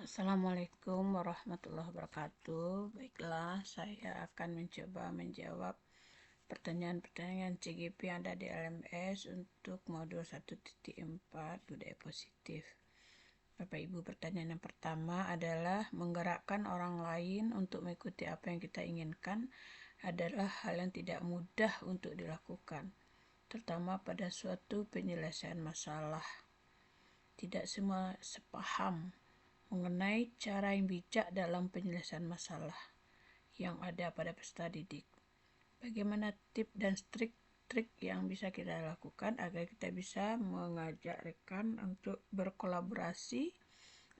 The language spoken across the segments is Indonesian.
Assalamualaikum warahmatullahi wabarakatuh. Baiklah, saya akan mencoba menjawab pertanyaan-pertanyaan CGP yang ada di LMS untuk modul 1.4 budaya positif. Bapak Ibu, pertanyaan yang pertama adalah menggerakkan orang lain untuk mengikuti apa yang kita inginkan adalah hal yang tidak mudah untuk dilakukan, terutama pada suatu penyelesaian masalah. Tidak semua sepaham mengenai cara yang bijak dalam penyelesaian masalah yang ada pada peserta didik. Bagaimana tips dan trik yang bisa kita lakukan agar kita bisa mengajak rekan untuk berkolaborasi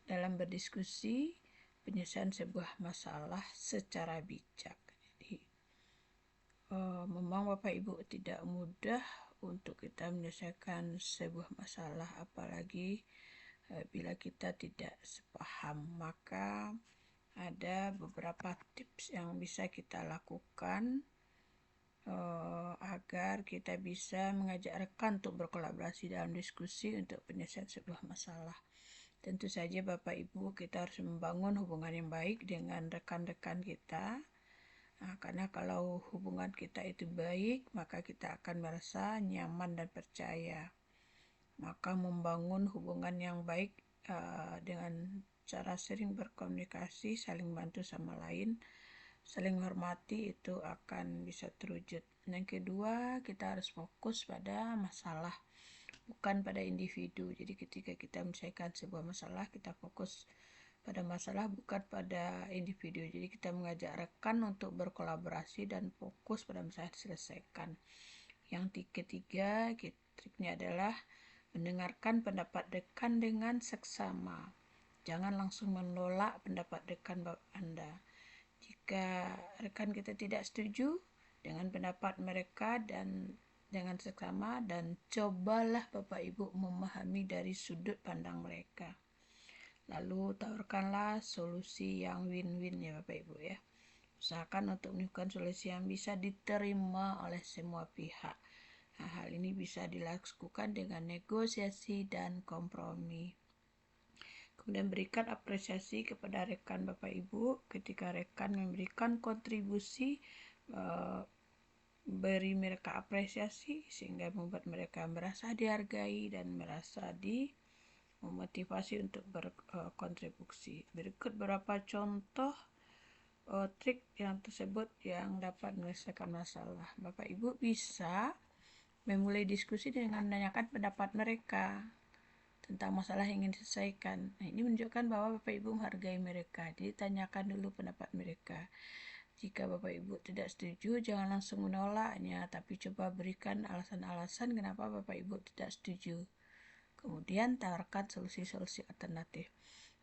dalam berdiskusi penyelesaian sebuah masalah secara bijak. Jadi, memang Bapak Ibu tidak mudah untuk kita menyelesaikan sebuah masalah, apalagi bila kita tidak sepaham. Maka ada beberapa tips yang bisa kita lakukan agar kita bisa mengajak rekan untuk berkolaborasi dalam diskusi untuk penyelesaian sebuah masalah. Tentu saja Bapak Ibu, kita harus membangun hubungan yang baik dengan rekan-rekan kita. Karena kalau hubungan kita itu baik, maka kita akan merasa nyaman dan percaya. Maka membangun hubungan yang baik dengan cara sering berkomunikasi, saling bantu sama lain, saling menghormati, itu akan bisa terwujud. Yang kedua, kita harus fokus pada masalah, bukan pada individu. Jadi ketika kita menyelesaikan sebuah masalah, kita fokus pada masalah, bukan pada individu. Jadi kita mengajak rekan untuk berkolaborasi dan fokus pada masalah yang diselesaikan. Yang ketiga, triknya adalah mendengarkan pendapat rekan dengan seksama. Jangan langsung menolak pendapat rekan Anda. Jika rekan kita tidak setuju dengan pendapat mereka dan dengan seksama, dan cobalah Bapak Ibu memahami dari sudut pandang mereka. Lalu tawarkanlah solusi yang win-win ya Bapak Ibu ya. Usahakan untuk menemukan solusi yang bisa diterima oleh semua pihak. Nah, hal ini bisa dilakukan dengan negosiasi dan kompromi. Kemudian berikan apresiasi kepada rekan Bapak Ibu. Ketika rekan memberikan kontribusi, beri mereka apresiasi sehingga membuat mereka merasa dihargai dan merasa memotivasi untuk berkontribusi. Berikut beberapa contoh trik yang tersebut yang dapat menyelesaikan masalah. Bapak Ibu bisa memulai diskusi dengan menanyakan pendapat mereka tentang masalah yang ingin diselesaikan. Nah, ini menunjukkan bahwa Bapak Ibu menghargai mereka. Jadi tanyakan dulu pendapat mereka. Jika Bapak Ibu tidak setuju, jangan langsung menolaknya, tapi coba berikan alasan-alasan kenapa Bapak Ibu tidak setuju. Kemudian tawarkan solusi-solusi alternatif.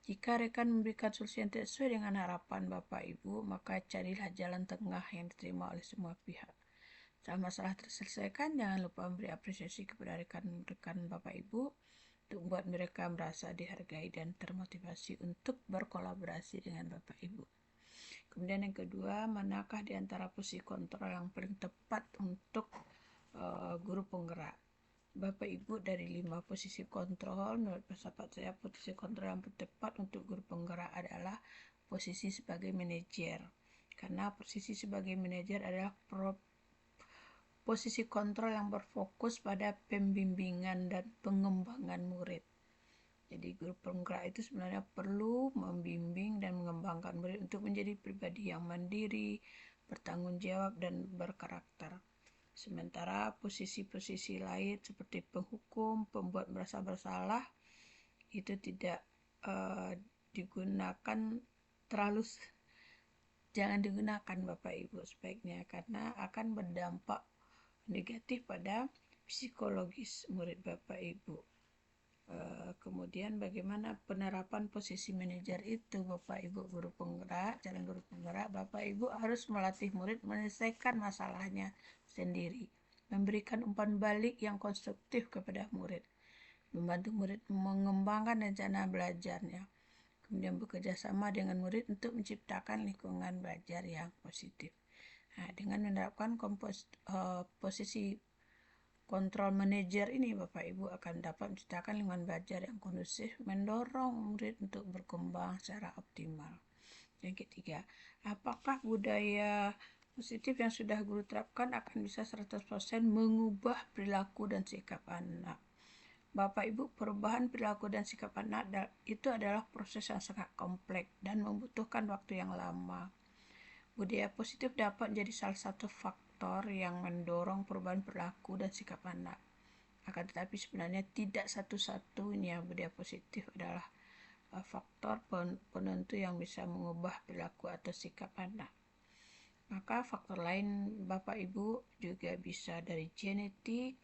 Jika rekan memberikan solusi yang tidak sesuai dengan harapan Bapak Ibu, maka carilah jalan tengah yang diterima oleh semua pihak. Setelah masalah terselesaikan, jangan lupa memberi apresiasi kepada rekan-rekan Bapak Ibu untuk membuat mereka merasa dihargai dan termotivasi untuk berkolaborasi dengan Bapak Ibu. Kemudian yang kedua, manakah di antara posisi kontrol yang paling tepat untuk guru penggerak? Bapak Ibu, dari 5 posisi kontrol, menurut pendapat saya posisi kontrol yang tepat untuk guru penggerak adalah posisi sebagai manajer. Karena posisi sebagai manajer adalah posisi kontrol yang berfokus pada pembimbingan dan pengembangan murid. Jadi guru penggerak itu sebenarnya perlu membimbing dan mengembangkan murid untuk menjadi pribadi yang mandiri, bertanggung jawab, dan berkarakter. Sementara posisi-posisi lain seperti penghukum, pembuat merasa bersalah, itu tidak digunakan terlalu, jangan digunakan Bapak Ibu sebaiknya, karena akan berdampak negatif pada psikologis murid Bapak Ibu. Kemudian bagaimana penerapan posisi manajer itu Bapak Ibu guru penggerak, calon guru penggerak? Bapak Ibu harus melatih murid menyelesaikan masalahnya sendiri, memberikan umpan balik yang konstruktif kepada murid, membantu murid mengembangkan rencana belajarnya, kemudian bekerja sama dengan murid untuk menciptakan lingkungan belajar yang positif. Nah, dengan menerapkan posisi kontrol manajer ini, Bapak Ibu akan dapat menciptakan lingkungan belajar yang kondusif, mendorong murid untuk berkembang secara optimal. Yang ketiga, apakah budaya positif yang sudah guru terapkan akan bisa 100% mengubah perilaku dan sikap anak? Bapak Ibu, perubahan perilaku dan sikap anak itu adalah proses yang sangat kompleks dan membutuhkan waktu yang lama. Budaya positif dapat menjadi salah satu faktor yang mendorong perubahan perilaku dan sikap anak. Akan tetapi sebenarnya tidak satu-satunya budaya positif adalah faktor penentu yang bisa mengubah perilaku atau sikap anak. Maka faktor lain Bapak Ibu juga bisa dari genetik,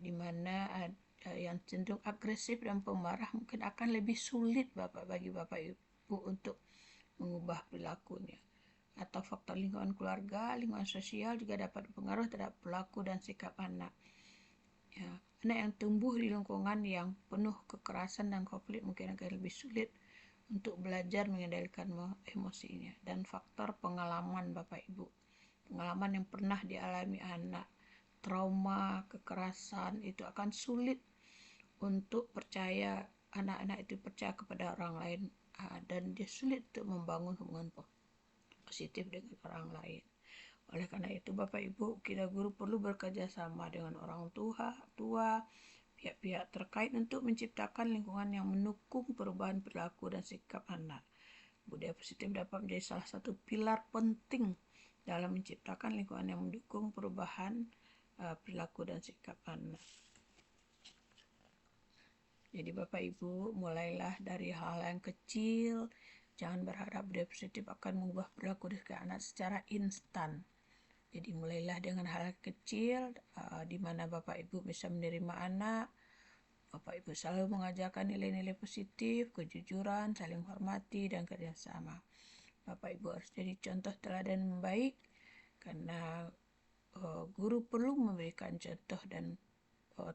di mana yang cenderung agresif dan pemarah mungkin akan lebih sulit bagi Bapak Ibu untuk mengubah perilakunya. Atau faktor lingkungan keluarga, lingkungan sosial juga dapat berpengaruh terhadap perilaku dan sikap anak. Ya, anak yang tumbuh di lingkungan yang penuh kekerasan dan konflik mungkin akan lebih sulit untuk belajar mengendalikan emosinya. Dan faktor pengalaman Bapak Ibu, pengalaman yang pernah dialami anak, trauma, kekerasan, itu akan sulit untuk percaya, anak-anak itu percaya kepada orang lain, dan dia sulit untuk membangun hubungan positif dengan orang lain. Oleh karena itu Bapak Ibu, kita guru perlu bekerja sama dengan orang tua, pihak-pihak terkait untuk menciptakan lingkungan yang mendukung perubahan perilaku dan sikap anak. Budaya positif dapat menjadi salah satu pilar penting dalam menciptakan lingkungan yang mendukung perubahan perilaku dan sikap anak. Jadi Bapak Ibu, mulailah dari hal yang kecil. Jangan berharap budaya positif akan mengubah perilaku dan sikap anak secara instan. Jadi mulailah dengan hal kecil, di mana Bapak Ibu bisa menerima anak. Bapak Ibu selalu mengajarkan nilai-nilai positif, kejujuran, saling hormati, dan kerjasama. Bapak Ibu harus jadi contoh teladan yang baik, karena guru perlu memberikan contoh dan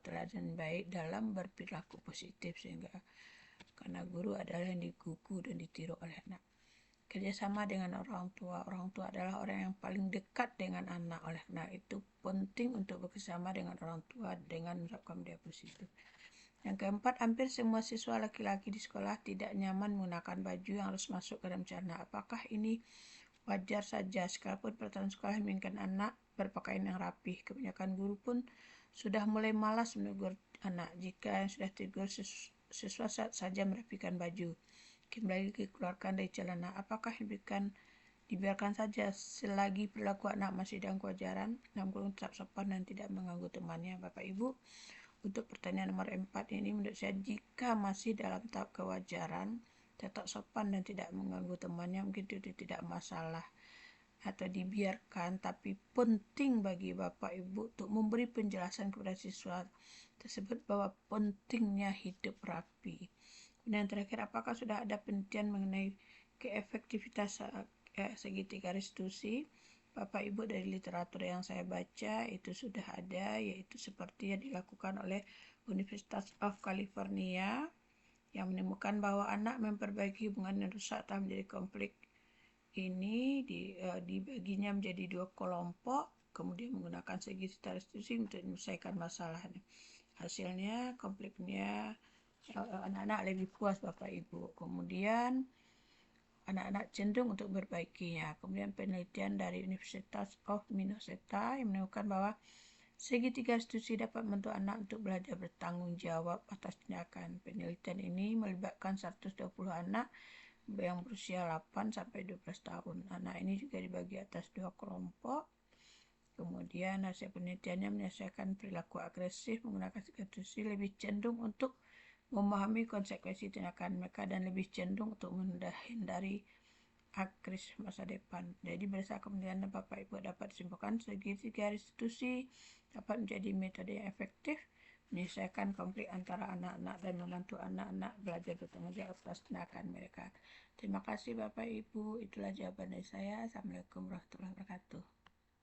teladan baik dalam berperilaku positif, sehingga karena guru adalah yang digugu dan ditiru oleh anak. Kerjasama dengan orang tua adalah orang yang paling dekat dengan anak, oleh karena itu penting untuk bekerjasama dengan orang tua dengan menerapkan budaya positif. Yang keempat, hampir semua siswa laki-laki di sekolah tidak nyaman menggunakan baju yang harus masuk ke dalam celana. Apakah ini wajar saja? Sekalipun peraturan sekolah menginginkan anak berpakaian yang rapih, kebanyakan guru pun sudah mulai malas menegur anak. Jika yang sudah tegur siswa saja merapikan baju, kembali dikeluarkan dari celana. Apakah dibiarkan saja selagi perilaku anak masih dalam kewajaran, dalam kurung tetap sopan dan tidak mengganggu temannya? Bapak Ibu, untuk pertanyaan nomor 4 ini, menurut saya jika masih dalam tahap kewajaran, tetap sopan dan tidak mengganggu temannya, mungkin itu tidak masalah atau dibiarkan, tapi penting bagi Bapak Ibu untuk memberi penjelasan kepada siswa tersebut bahwa pentingnya hidup rapi. Dan terakhir, apakah sudah ada penelitian mengenai keefektivitasan segitiga restitusi? Bapak Ibu, dari literatur yang saya baca itu sudah ada, yaitu seperti yang dilakukan oleh University of California, yang menemukan bahwa anak memperbaiki hubungan yang rusak atau menjadi konflik ini dibaginya menjadi 2 kelompok, kemudian menggunakan segitiga restitusi untuk menyelesaikan masalahnya. Hasilnya konfliknya anak-anak lebih puas Bapak Ibu. Kemudian anak-anak cenderung untuk berbaikinya. Kemudian penelitian dari Universitas of Minnesota yang menemukan bahwa segitiga restitusi dapat membantu anak untuk belajar bertanggung jawab atas tindakan. Penelitian ini melibatkan 120 anak yang berusia 8 sampai 12 tahun. Anak ini juga dibagi atas 2 kelompok. Kemudian hasil penelitiannya menyelesaikan perilaku agresif menggunakan restitusi lebih cenderung untuk memahami konsekuensi tindakan mereka dan lebih cenderung untuk menghindari agresif masa depan. Jadi berdasarkan penelitian Bapak Ibu dapat disimpulkan segitiga restitusi dapat menjadi metode yang efektif menyelesaikan konflik antara anak-anak dan membantu anak-anak belajar bertanggung jawab atas tindakan mereka. Terima kasih Bapak Ibu, itulah jawaban dari saya. Assalamualaikum warahmatullahi wabarakatuh.